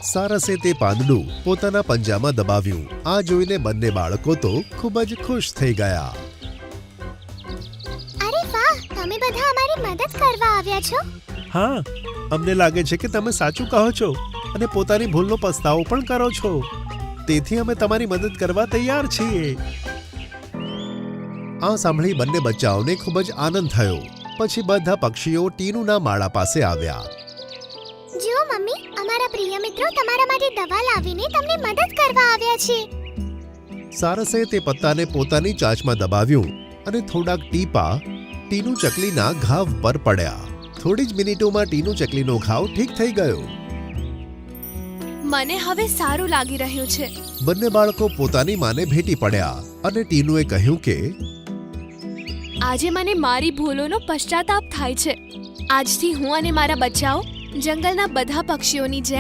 સારસે તે પાંદડું પોતાના પંજામાં દબાવ્યું. આ જોઈને બંને બાળકો તો ખૂબ જ ખુશ થઈ ગયા. અરે વાહ, તમે બધા અમારી મદદ કરવા આવ્યા છો. હા, અમને લાગે છે કે તમે સાચું કહો છો અને પોતાની ભૂલનો પસ્તાવો પણ કરો છો. તેથી અમે તમારી મદદ કરવા તૈયાર છીએ. આ સાંભળી બંને બચ્ચાઓને ખૂબ જ આનંદ થયો. પછી બધા પક્ષીઓ ટીનુના માળા પાસે આવ્યા. જુઓ મમ્મી, અમારા પ્રિય મિત્રો તમારા માટે દવા લાવીને તમને મદદ કરવા આવ્યા છે. સારસે તે પત્તાને પોતાની ચાંચમાં દબાવ્યું અને થોડાક ટીપા ટીનુ ચકલીના ઘાવ પર પડ્યા. થોડી જ મિનિટોમાં ટીનુ ચકલીનો ઘાવ ઠીક થઈ ગયો. મને હવે સારું લાગી રહ્યું છે. બંને બાળકો પોતાની માને ભેટી પડ્યા અને ટીનુએ કહ્યું કે આજે મને મારી ભૂલોનો પશ્ચાતાપ થાય છે. આજથી હું અને મારા બચ્ચાઓ જંગલના બધા પક્ષીઓની જેમ